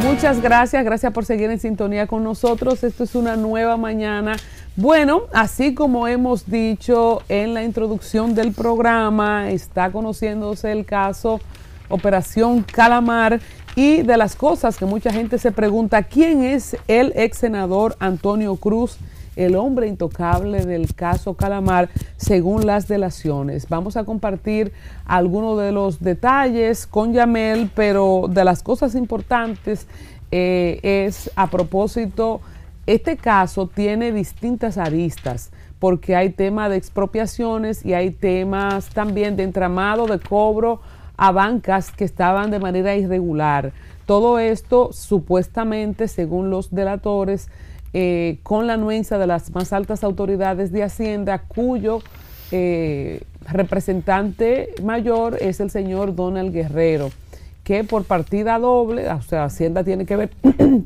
Muchas gracias, gracias por seguir en sintonía con nosotros. Esto es una nueva mañana. Bueno, así como hemos dicho en la introducción del programa, está conociéndose el caso Operación Calamar, y de las cosas que mucha gente se pregunta, ¿quién es el ex senador Antonio Cruz, el hombre intocable del caso Calamar, según las delaciones? Vamos a compartir algunos de los detalles con Yamel, pero de las cosas importantes es a propósito, este caso tiene distintas aristas, porque hay tema de expropiaciones y hay temas también de entramado de cobro a bancas que estaban de manera irregular. Todo esto supuestamente, según los delatores, con la anuencia de las más altas autoridades de Hacienda, cuyo representante mayor es el señor Donald Guerrero, que por partida doble, o sea, Hacienda tiene que ver,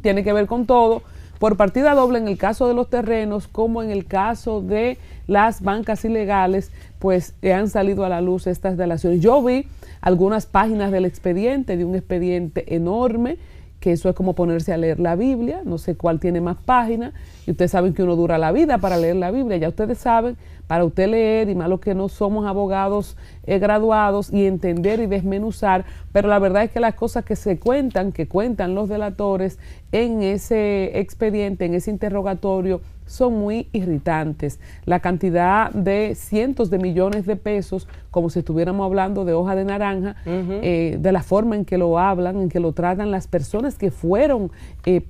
tiene que ver con todo, por partida doble en el caso de los terrenos, como en el caso de las bancas ilegales, pues han salido a la luz estas delaciones. Yo vi algunas páginas del expediente, de un expediente enorme, que eso es como ponerse a leer la Biblia, no sé cuál tiene más páginas, y ustedes saben que uno dura la vida para leer la Biblia, ya ustedes saben, para usted leer, y más los que no somos abogados graduados, y entender y desmenuzar, pero la verdad es que las cosas que cuentan los delatores en ese expediente, en ese interrogatorio, son muy irritantes. La cantidad de cientos de millones de pesos, como si estuviéramos hablando de hoja de naranja, de la forma en que lo hablan, en que lo tratan las personas que fueron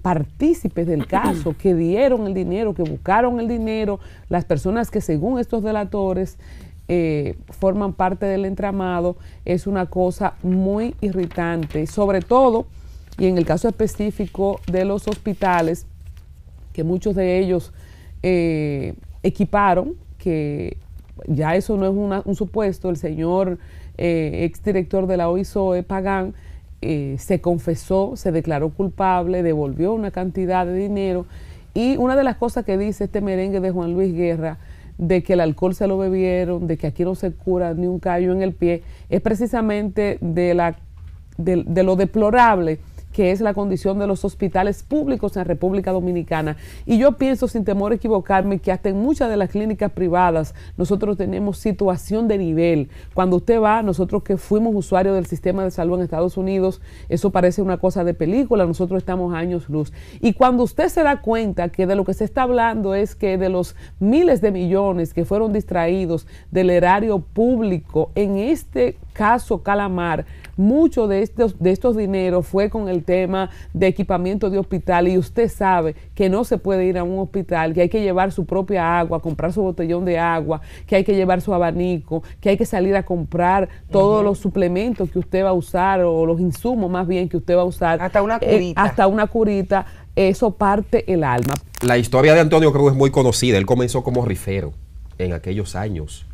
partícipes del caso, que dieron el dinero, que buscaron el dinero, las personas que según estos delatores forman parte del entramado, es una cosa muy irritante, sobre todo, y en el caso específico de los hospitales, que muchos de ellos equiparon, que ya eso no es un supuesto. El señor exdirector de la OISOE, Pagán, se confesó, se declaró culpable, devolvió una cantidad de dinero, y una de las cosas que dice este merengue de Juan Luis Guerra, de que el alcohol se lo bebieron, de que aquí no se cura ni un callo en el pie, es precisamente de lo deplorable que es la condición de los hospitales públicos en República Dominicana. Y yo pienso, sin temor a equivocarme, que hasta en muchas de las clínicas privadas nosotros tenemos situación de nivel. Cuando usted va, nosotros que fuimos usuarios del sistema de salud en Estados Unidos, eso parece una cosa de película, nosotros estamos a años luz. Y cuando usted se da cuenta que de lo que se está hablando es que de los miles de millones que fueron distraídos del erario público en este caso Calamar, mucho de estos dineros fue con el tema de equipamiento de hospital, y usted sabe que no se puede ir a un hospital, que hay que llevar su propia agua, comprar su botellón de agua, que hay que llevar su abanico, que hay que salir a comprar todos los suplementos que usted va a usar, o los insumos más bien que usted va a usar. Hasta una curita. Hasta una curita, eso parte el alma. La historia de Antonio Cruz es muy conocida. Él comenzó como rifero en aquellos años,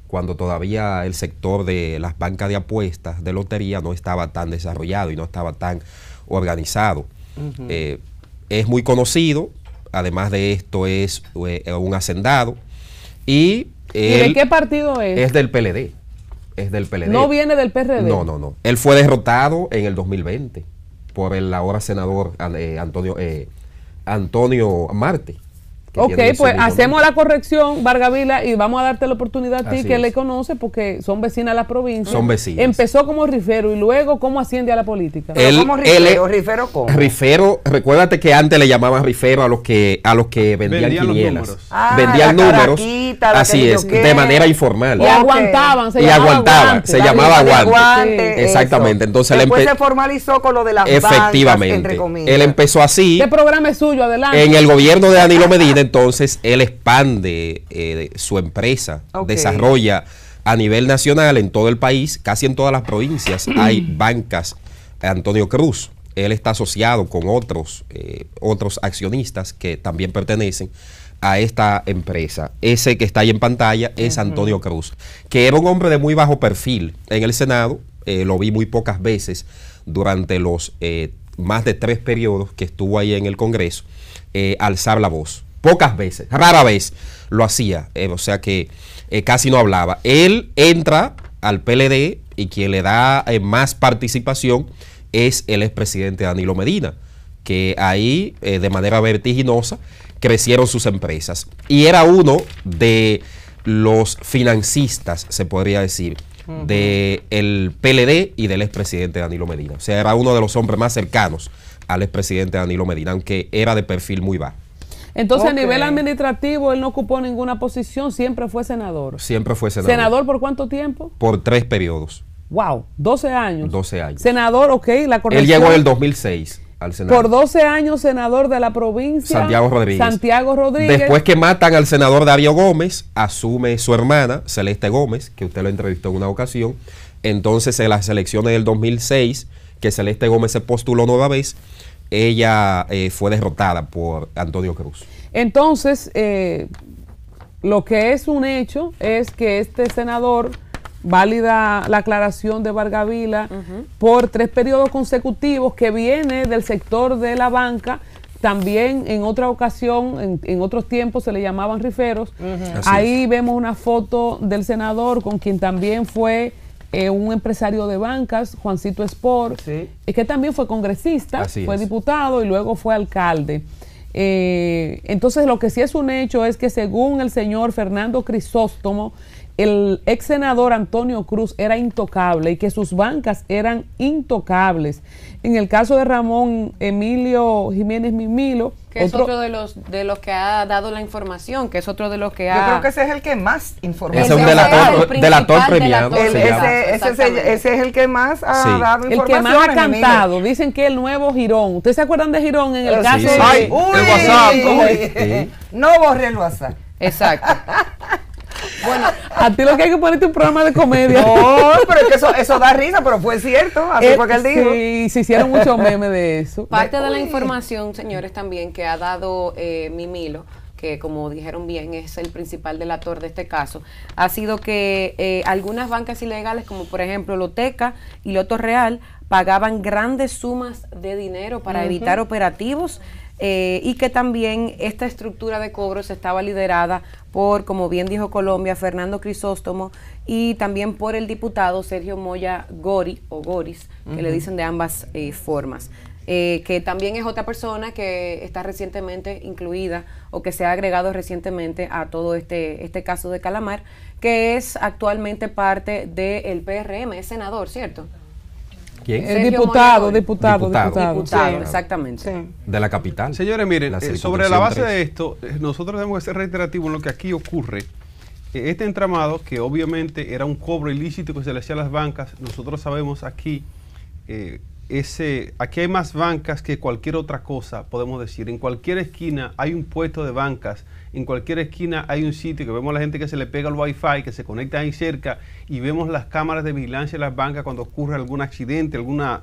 cuando todavía el sector de las bancas de apuestas, de lotería, no estaba tan desarrollado y no estaba tan organizado. Es muy conocido, además de esto es un hacendado. ¿Y de qué partido es? Es del PLD. Es del PLD. ¿No viene del PRD? No. Él fue derrotado en el 2020 por el ahora senador Antonio Marte. Ok, pues hacemos la corrección, Vargavila, y vamos a darte la oportunidad a ti, que le conoce, porque son vecinas de la provincia. Son vecinas. Empezó como rifero y luego cómo asciende a la política. ¿Cómo rifero? ¿Rifero cómo? Rifero, recuérdate que antes le llamaban rifero a los que vendían quinielas. Vendían números. Así es, de manera informal. Y aguantaban, se llamaba aguante. Exactamente. Entonces después se formalizó con lo de las bancas, entre comillas. Él empezó así. ¿Qué programa es suyo? Adelante. En el gobierno de Danilo Medina, entonces él expande su empresa, desarrolla a nivel nacional en todo el país, casi en todas las provincias hay bancas Antonio Cruz. Él está asociado con otros accionistas que también pertenecen a esta empresa. Ese que está ahí en pantalla es Antonio Cruz, que era un hombre de muy bajo perfil en el Senado. Lo vi muy pocas veces durante los más de 3 periodos que estuvo ahí en el Congreso, alzar la voz. Pocas veces, rara vez lo hacía, o sea que casi no hablaba. Él entra al PLD y quien le da más participación es el expresidente Danilo Medina, que ahí de manera vertiginosa crecieron sus empresas. Y era uno de los financistas, se podría decir, del PLD y del expresidente Danilo Medina. O sea, era uno de los hombres más cercanos al expresidente Danilo Medina, aunque era de perfil muy bajo. Entonces, a nivel administrativo, él no ocupó ninguna posición, siempre fue senador. Siempre fue senador. ¿Senador por cuánto tiempo? Por 3 periodos. Wow, 12 años. 12 años. Senador, ok, la corrección. Él llegó en el 2006 al Senado. Por 12 años, senador de la provincia. Santiago Rodríguez. Santiago Rodríguez. Después que matan al senador Darío Gómez, asume su hermana, Celeste Gómez, que usted lo entrevistó en una ocasión. Entonces, en las elecciones del 2006, que Celeste Gómez se postuló nueva vez, ella fue derrotada por Antonio Cruz. Entonces, lo que es un hecho es que este senador, válida la aclaración de Vargavila, por 3 periodos consecutivos, que viene del sector de la banca, también en otra ocasión, en otros tiempos se le llamaban riferos. Ahí vemos una foto del senador con quien también fue un empresario de bancas, Juancito Espor, que también fue congresista, fue diputado y luego fue alcalde. Entonces, lo que sí es un hecho es que según el señor Fernando Crisóstomo, el ex senador Antonio Cruz era intocable y que sus bancas eran intocables. En el caso de Ramón Emilio Jiménez Mimilo, que es otro de los que ha dado la información, que es otro de los que ha... Yo creo que ese es el que más informó. Ese es un delator premiado. Ese es el que más ha dado información. El que más ha cantado. Dicen que el nuevo Girón. ¿Ustedes se acuerdan de Girón en el caso de... el WhatsApp. No borré el WhatsApp. Exacto. Bueno, a ti lo que hay que ponerte un programa de comedia. No, pero es que eso da risa, pero fue cierto, así fue que él dijo. Sí, se hicieron muchos memes de eso. Parte de la información, señores, también que ha dado Mimilo, que como dijeron bien es el principal delator de este caso, ha sido que algunas bancas ilegales, como por ejemplo Loteca y Loto Real, pagaban grandes sumas de dinero para evitar operativos. Y que también esta estructura de cobros estaba liderada por, como bien dijo Colombia, Fernando Crisóstomo, y también por el diputado Sergio Moya Gori, o Goris, que le dicen de ambas formas, que también es otra persona que está recientemente incluida o que se ha agregado recientemente a todo este caso de Calamar, que es actualmente parte del PRM, es senador, ¿cierto? ¿Quién? El diputado, exactamente. Sí. De la capital. Señores, miren, sobre la base de esto, nosotros tenemos que ser reiterativos en lo que aquí ocurre. Este entramado, que obviamente era un cobro ilícito que se le hacía a las bancas, nosotros sabemos aquí, aquí hay más bancas que cualquier otra cosa, podemos decir. En cualquier esquina hay un puesto de bancas, en cualquier esquina hay un sitio que vemos a la gente que se le pega el wifi, que se conecta ahí cerca, y vemos las cámaras de vigilancia de las bancas cuando ocurre algún accidente, alguna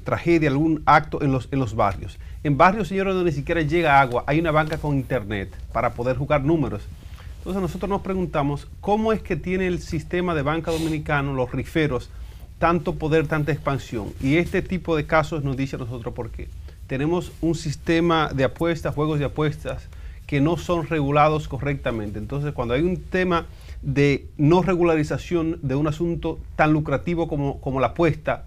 tragedia, algún acto en los barrios. En barrios, señores, donde ni siquiera llega agua, hay una banca con internet para poder jugar números. Entonces nosotros nos preguntamos, ¿cómo es que tiene el sistema de banca dominicano, los riferos, tanto poder, tanta expansión? Y este tipo de casos nos dice a nosotros por qué. Tenemos un sistema de apuestas, juegos de apuestas, que no son regulados correctamente. Entonces, cuando hay un tema de no regularización de un asunto tan lucrativo como la apuesta,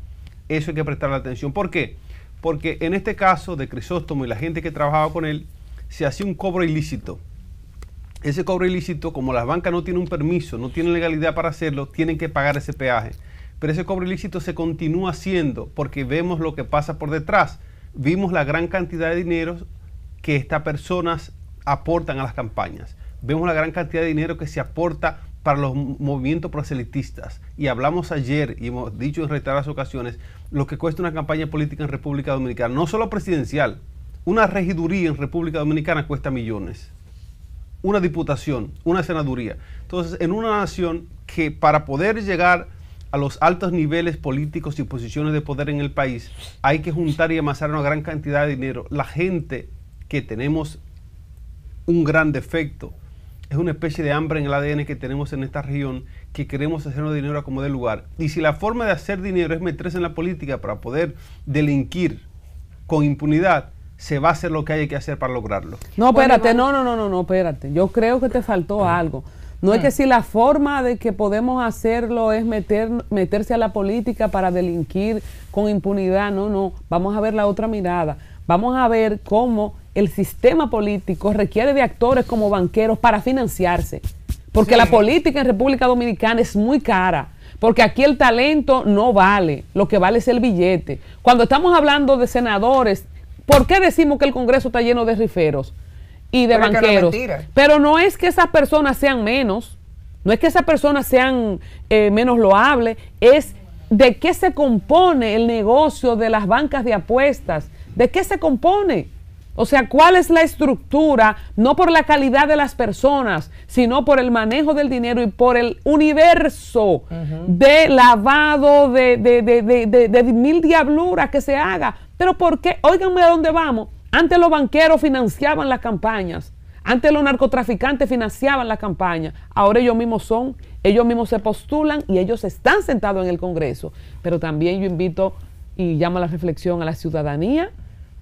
eso hay que prestarle atención. ¿Por qué? Porque en este caso de Crisóstomo y la gente que trabajaba con él, se hacía un cobro ilícito. Ese cobro ilícito, como las bancas no tienen un permiso, no tienen legalidad para hacerlo, tienen que pagar ese peaje. Pero ese cobro ilícito se continúa haciendo porque vemos lo que pasa por detrás. Vimos la gran cantidad de dinero que estas personas aportan a las campañas. Vemos la gran cantidad de dinero que se aporta para los movimientos proselitistas. Y hablamos ayer, y hemos dicho en reiteradas ocasiones, lo que cuesta una campaña política en República Dominicana. No solo presidencial, una regiduría en República Dominicana cuesta millones. Una diputación, una senaduría. Entonces, en una nación que para poder llegar a los altos niveles políticos y posiciones de poder en el país, hay que juntar y amasar una gran cantidad de dinero. La gente que tenemos un gran defecto, es una especie de hambre en el ADN que tenemos en esta región, que queremos hacernos dinero a como dé lugar. Y si la forma de hacer dinero es meterse en la política para poder delinquir con impunidad, se va a hacer lo que hay que hacer para lograrlo. No, espérate, no, espérate. Yo creo que te faltó algo. No es que si la forma de que podemos hacerlo es meterse a la política para delinquir con impunidad, no, vamos a ver la otra mirada. Vamos a ver cómo el sistema político requiere de actores como banqueros para financiarse. Porque la política en República Dominicana es muy cara. Porque aquí el talento no vale, lo que vale es el billete. Cuando estamos hablando de senadores, ¿por qué decimos que el Congreso está lleno de riferos y de banqueros? Pero no es que esas personas sean menos, no es que esas personas sean menos loables, es de qué se compone el negocio de las bancas de apuestas, de qué se compone. O sea, ¿cuál es la estructura? No por la calidad de las personas, sino por el manejo del dinero y por el universo de lavado, de mil diabluras que se haga. ¿Pero por qué? Óiganme a dónde vamos. Antes los banqueros financiaban las campañas. Antes los narcotraficantes financiaban las campañas. Ahora ellos mismos se postulan y ellos están sentados en el Congreso. Pero también yo invito y llamo a la reflexión a la ciudadanía,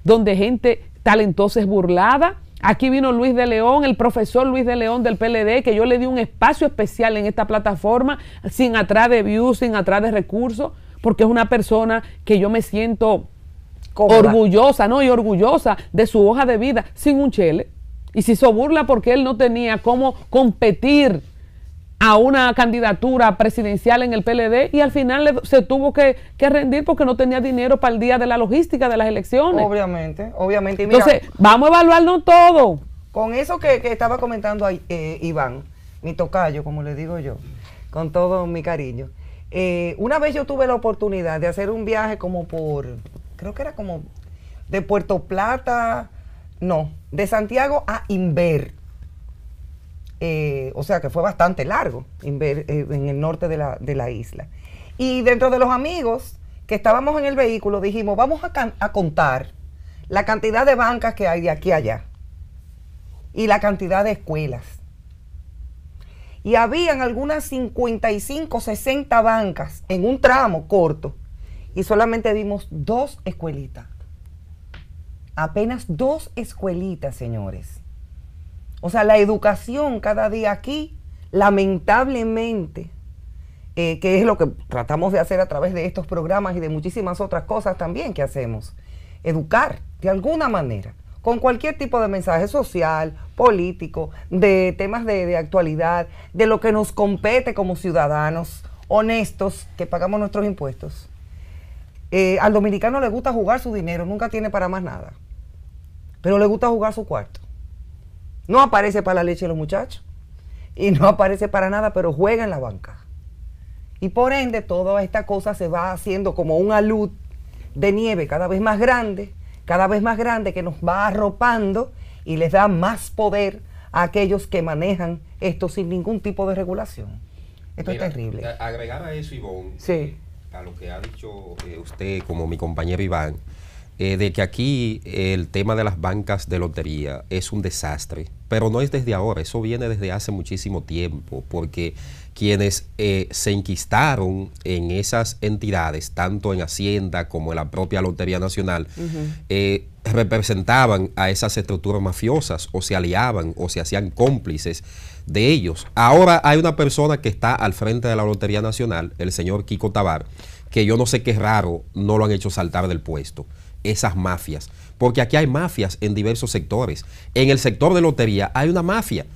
donde gente talentosa es burlada. Aquí vino Luis de León, el profesor Luis de León del PLD, que yo le di un espacio especial en esta plataforma, sin atrás de views, sin atrás de recursos, porque es una persona que yo me siento orgullosa, ¿no? Y orgullosa de su hoja de vida, sin un chele. Y si se burla porque él no tenía cómo competir a una candidatura presidencial en el PLD y al final se tuvo que rendir porque no tenía dinero para el día de la logística de las elecciones. Obviamente. Y mira, entonces, vamos a evaluarnos todo. Con eso que estaba comentando Iván, mi tocayo, como le digo yo, con todo mi cariño. Una vez yo tuve la oportunidad de hacer un viaje creo que era como de Puerto Plata, de Santiago a Inver. O sea que fue bastante largo en el norte de la isla. Y dentro de los amigos que estábamos en el vehículo dijimos, vamos a contar la cantidad de bancas que hay de aquí a allá y la cantidad de escuelas. Y habían algunas 55, 60 bancas en un tramo corto y solamente vimos 2 escuelitas. Apenas 2 escuelitas, señores. O sea, la educación cada día aquí, lamentablemente, que es lo que tratamos de hacer a través de estos programas y de muchísimas otras cosas también que hacemos, educar de alguna manera, con cualquier tipo de mensaje social, político, de temas de actualidad, de lo que nos compete como ciudadanos honestos que pagamos nuestros impuestos. Al dominicano le gusta jugar su dinero, nunca tiene para más nada, pero le gusta jugar su cuarto. No aparece para la leche de los muchachos y no aparece para nada, pero juega en la banca. Y por ende toda esta cosa se va haciendo como un alud de nieve cada vez más grande que nos va arropando y les da más poder a aquellos que manejan esto sin ningún tipo de regulación. Esto es terrible. Agregar a eso, Ivonne, sí, a lo que ha dicho usted como mi compañero Iván, de que aquí el tema de las bancas de lotería es un desastre, pero no es desde ahora, eso viene desde hace muchísimo tiempo, porque quienes se enquistaron en esas entidades, tanto en Hacienda como en la propia Lotería Nacional, representaban a esas estructuras mafiosas o se aliaban o se hacían cómplices de ellos. Ahora hay una persona que está al frente de la Lotería Nacional, el señor Kiko Tabar, que yo no sé qué raro no lo han hecho saltar del puesto. Esas mafias, porque aquí hay mafias en diversos sectores. En el sector de lotería hay una mafia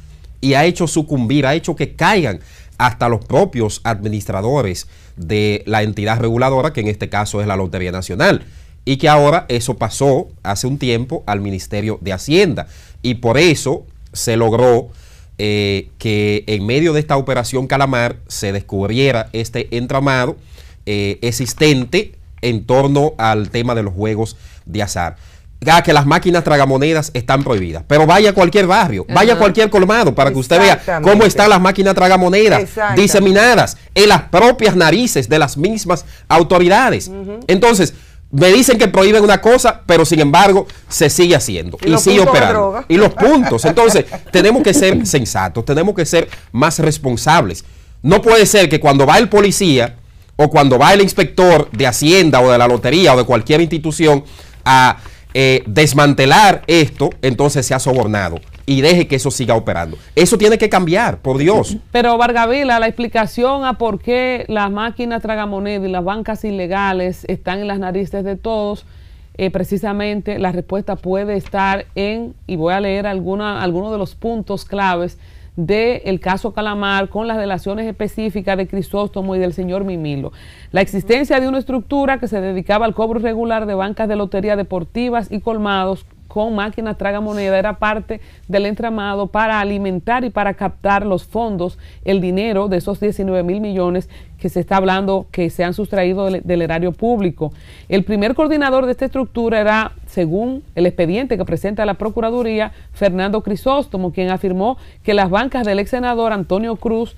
y ha hecho sucumbir, ha hecho que caigan hasta los propios administradores de la entidad reguladora, que en este caso es la Lotería Nacional, y que ahora eso pasó hace un tiempo al Ministerio de Hacienda, y por eso se logró que en medio de esta operación Calamar se descubriera este entramado existente en torno al tema de los juegos de azar. Que las máquinas tragamonedas están prohibidas, pero vaya a cualquier barrio, vaya a cualquier colmado para que usted vea cómo están las máquinas tragamonedas diseminadas en las propias narices de las mismas autoridades. Entonces, me dicen que prohíben una cosa, pero sin embargo se sigue haciendo y sigue operando. Y los puntos. Entonces, tenemos que ser sensatos, tenemos que ser más responsables. No puede ser que cuando va el policía o cuando va el inspector de Hacienda o de la lotería o de cualquier institución a desmantelar esto, entonces se ha sobornado. y deje que eso siga operando. Eso tiene que cambiar, por Dios. Pero Vargavila, la explicación a por qué las máquinas tragamonedas y las bancas ilegales están en las narices de todos, precisamente la respuesta puede estar en, y voy a leer algunos de los puntos claves del caso Calamar con las delaciones específicas de Crisóstomo y del señor Mimilo. La existencia de una estructura que se dedicaba al cobro irregular de bancas de lotería deportivas y colmados con máquinas tragamoneda era parte del entramado para alimentar y para captar los fondos, el dinero de esos 19,000 millones que se está hablando que se han sustraído del erario público. El primer coordinador de esta estructura era, según el expediente que presenta la Procuraduría, Fernando Crisóstomo, quien afirmó que las bancas del ex senador Antonio Cruz,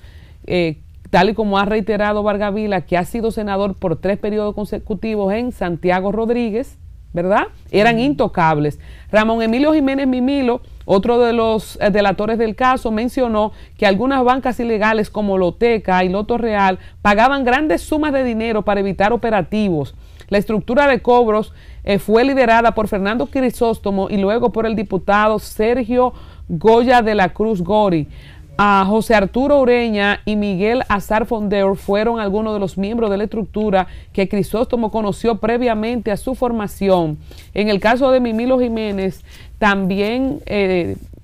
tal y como ha reiterado Vargavila, que ha sido senador por 3 periodos consecutivos en Santiago Rodríguez, ¿verdad? Eran intocables. Ramón Emilio Jiménez Mimilo, otro de los delatores del caso, mencionó que algunas bancas ilegales como Loteca y Loto Real pagaban grandes sumas de dinero para evitar operativos. La estructura de cobros fue liderada por Fernando Crisóstomo y luego por el diputado Sergio Goya de la Cruz Gori. A José Arturo Ureña y Miguel Azar Fondeur fueron algunos de los miembros de la estructura que Crisóstomo conoció previamente a su formación. En el caso de Mimilo Jiménez, también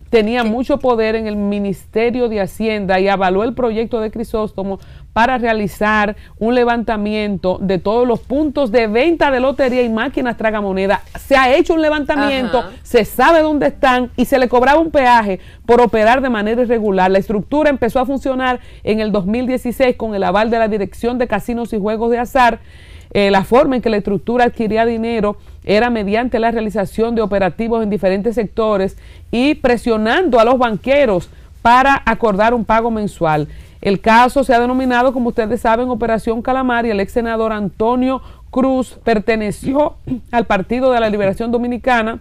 tenía mucho poder en el Ministerio de Hacienda y avaló el proyecto de Crisóstomo para realizar un levantamiento de todos los puntos de venta de lotería y máquinas tragamonedas. Se ha hecho un levantamiento, se sabe dónde están y se le cobraba un peaje por operar de manera irregular. La estructura empezó a funcionar en el 2016 con el aval de la Dirección de Casinos y Juegos de Azar. La forma en que la estructura adquiría dinero era mediante la realización de operativos en diferentes sectores y presionando a los banqueros para acordar un pago mensual. El caso se ha denominado, como ustedes saben, Operación Calamar, y el ex senador Antonio Cruz perteneció al Partido de la Liberación Dominicana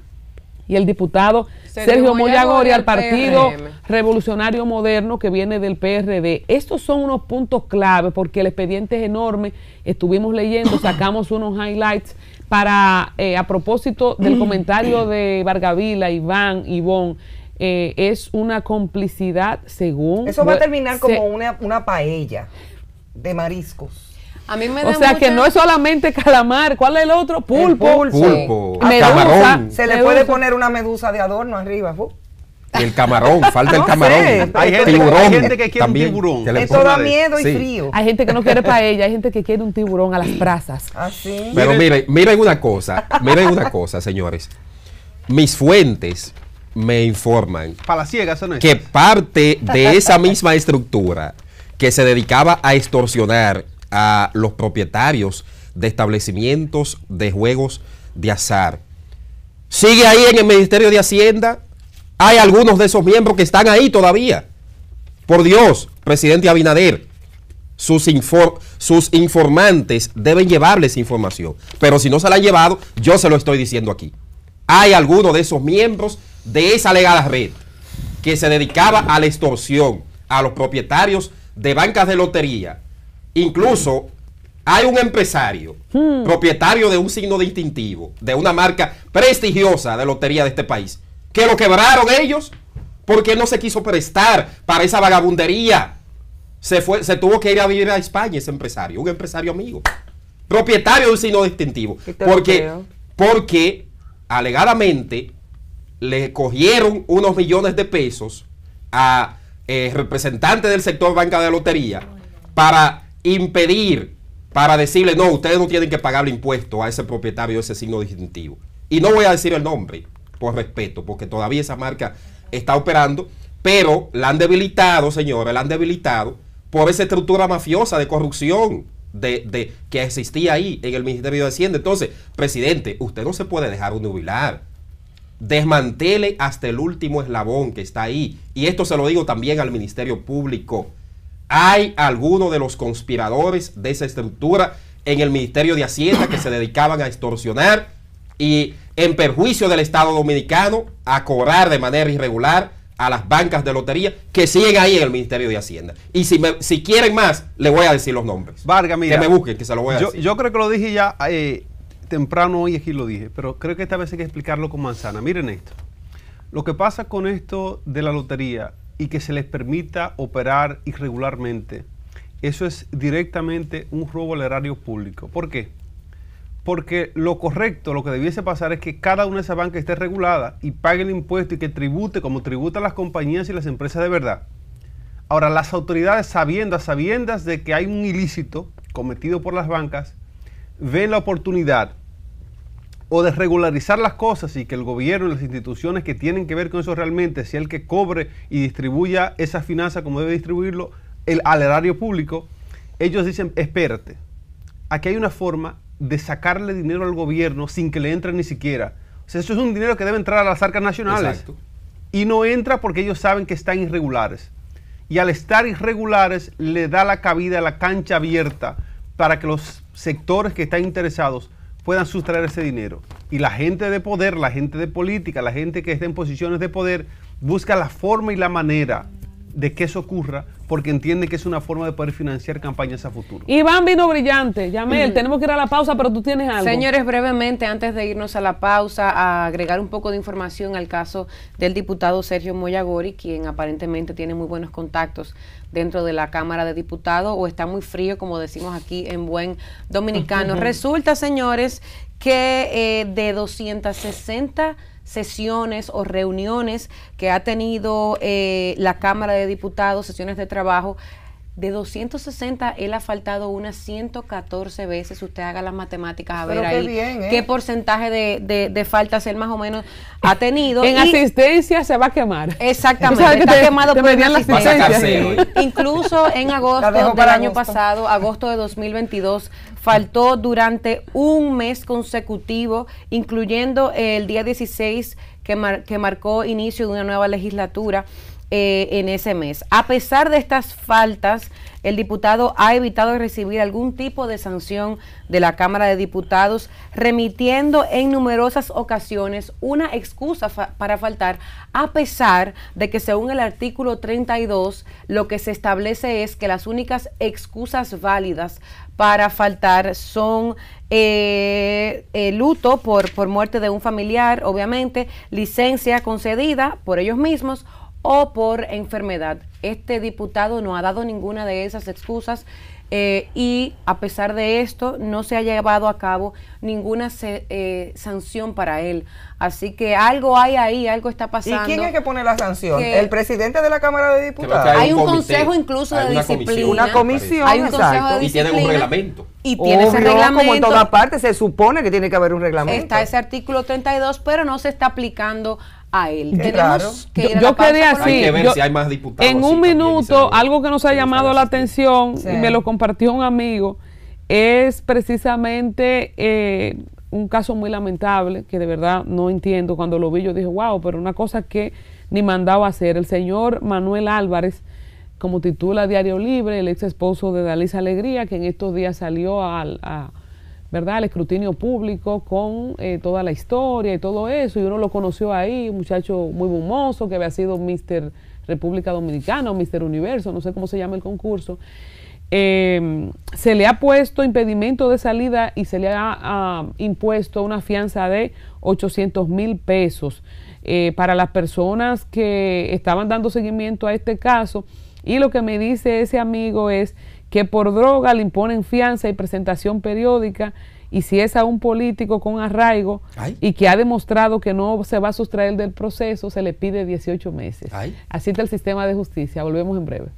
y el diputado Sergio Moya Gori al Partido Revolucionario Moderno, que viene del PRD. Estos son unos puntos clave porque el expediente es enorme. Estuvimos leyendo, sacamos unos highlights para, a propósito del comentario de Vargavila, Ivonne, es una complicidad según... Eso va a terminar como una paella de mariscos. A mí me da o sea que no es solamente calamar. ¿Cuál es el otro? Pulpo. Pulpo. Medusa. Camarón. Se le puede poner una medusa de adorno arriba. Y el camarón, falta el camarón. Hay gente que quiere también, un tiburón. Eso da miedo y frío. Hay gente que no quiere paella, hay gente que quiere un tiburón a las brasas. Así. Pero miren una cosa, señores. Mis fuentes me informan Palaciegas, ¿no es? que parte de esa misma estructura que se dedicaba a extorsionar a los propietarios de establecimientos de juegos de azar sigue ahí en el Ministerio de Hacienda. Hay algunos de esos miembros que están ahí todavía. Por Dios, presidente Abinader, sus informantes deben llevarles información. Pero si no se la han llevado, yo se lo estoy diciendo aquí. Hay algunos de esos miembros de esa alegada red que se dedicaba a la extorsión a los propietarios de bancas de lotería. Incluso hay un empresario, propietario de un signo distintivo, de una marca prestigiosa de lotería de este país, que lo quebraron ellos porque él no se quiso prestar para esa vagabundería. Se tuvo que ir a vivir a España ese empresario, un empresario amigo, propietario de un signo distintivo, porque alegadamente le cogieron unos millones de pesos a representantes del sector banca de lotería para impedir, para decirle, no, ustedes no tienen que pagarle impuesto a ese propietario de ese signo distintivo. Y no voy a decir el nombre, por respeto, porque todavía esa marca está operando, pero la han debilitado, señores, la han debilitado por esa estructura mafiosa de corrupción que existía ahí en el Ministerio de Hacienda. Entonces, presidente, usted no se puede dejar nubilar. Desmantele hasta el último eslabón que está ahí. Y esto se lo digo también al Ministerio Público. Hay algunos de los conspiradores de esa estructura en el Ministerio de Hacienda que se dedicaban a extorsionar y en perjuicio del Estado Dominicano a cobrar de manera irregular a las bancas de lotería que siguen ahí en el Ministerio de Hacienda. Y si quieren más, le voy a decir los nombres. Vargas, mira, que me busquen, que se lo voy a decir. Yo creo que lo dije ya temprano hoy, aquí lo dije, pero creo que esta vez hay que explicarlo con manzana. Miren esto. Lo que pasa con esto de la lotería y que se les permita operar irregularmente, eso es directamente un robo al erario público. ¿Por qué? Porque lo correcto, lo que debiese pasar es que cada una de esas bancas esté regulada y pague el impuesto y que tribute como tributan las compañías y las empresas de verdad. Ahora, las autoridades, sabiendas de que hay un ilícito cometido por las bancas, ven la oportunidad o de regularizar las cosas y que el gobierno y las instituciones que tienen que ver con eso realmente sea el que cobre y distribuya esas finanzas como debe distribuirlo al erario público. Ellos dicen, espérate, aquí hay una forma de sacarle dinero al gobierno sin que le entre ni siquiera. O sea, eso es un dinero que debe entrar a las arcas nacionales. Exacto. Y no entra porque ellos saben que están irregulares. Y al estar irregulares le da la cabida, la cancha abierta para que los sectores que están interesados puedan sustraer ese dinero. Y la gente de poder, la gente de política, la gente que está en posiciones de poder, busca la forma y la manera de que eso ocurra, porque entiende que es una forma de poder financiar campañas a futuro. Iván vino brillante. Yamel, tenemos que ir a la pausa, pero tú tienes algo. Señores, brevemente, antes de irnos a la pausa, a agregar un poco de información al caso del diputado Sergio Moyagori, quien aparentemente tiene muy buenos contactos dentro de la Cámara de Diputados, o está muy frío, como decimos aquí en buen dominicano. Resulta, señores, que de 260 sesiones o reuniones que ha tenido la Cámara de Diputados, sesiones de trabajo, de 260 él ha faltado unas 114 veces. Usted haga las matemáticas a ver ahí qué porcentaje de faltas él más o menos ha tenido. En asistencia se va a quemar. Exactamente, está quemado por la asistencia. Incluso en agosto del año pasado, agosto de 2022, faltó durante un mes consecutivo, incluyendo el día 16 que marcó inicio de una nueva legislatura. En ese mes. A pesar de estas faltas, el diputado ha evitado recibir algún tipo de sanción de la Cámara de Diputados, remitiendo en numerosas ocasiones una excusa para faltar, a pesar de que según el artículo 32, lo que se establece es que las únicas excusas válidas para faltar son luto por muerte de un familiar, obviamente, licencia concedida por ellos mismos o por enfermedad. Este diputado no ha dado ninguna de esas excusas y a pesar de esto no se ha llevado a cabo ninguna sanción para él. Así que algo hay ahí, algo está pasando. ¿Y quién es que pone la sanción? ¿El presidente de la Cámara de Diputados? Hay un consejo incluso de disciplina. Una comisión, hay un consejo de disciplina. Y tienen un reglamento. Y tiene ese reglamento. Como en todas partes, se supone que tiene que haber un reglamento. Está ese artículo 32, pero no se está aplicando a él. Claro. Yo quería así, hay que ver si hay más diputados. En un minuto, algo que nos ha llamado la atención, y me lo compartió un amigo, es precisamente un caso muy lamentable, que de verdad no entiendo. Cuando lo vi yo dije, wow, pero una cosa que ni mandaba hacer. El señor Manuel Álvarez, como titula Diario Libre, el ex esposo de Dalisa Alegría, que en estos días salió al escrutinio público con toda la historia y todo eso, y uno lo conoció ahí, un muchacho muy bumoso que había sido Mr. República Dominicana o Mr. Universo, no sé cómo se llama el concurso. Se le ha puesto impedimento de salida y se le ha impuesto una fianza de 800,000 pesos para las personas que estaban dando seguimiento a este caso. Y lo que me dice ese amigo es que por droga le imponen fianza y presentación periódica, y si es a un político con arraigo y que ha demostrado que no se va a sustraer del proceso, se le pide 18 meses. Así está el sistema de justicia. Volvemos en breve.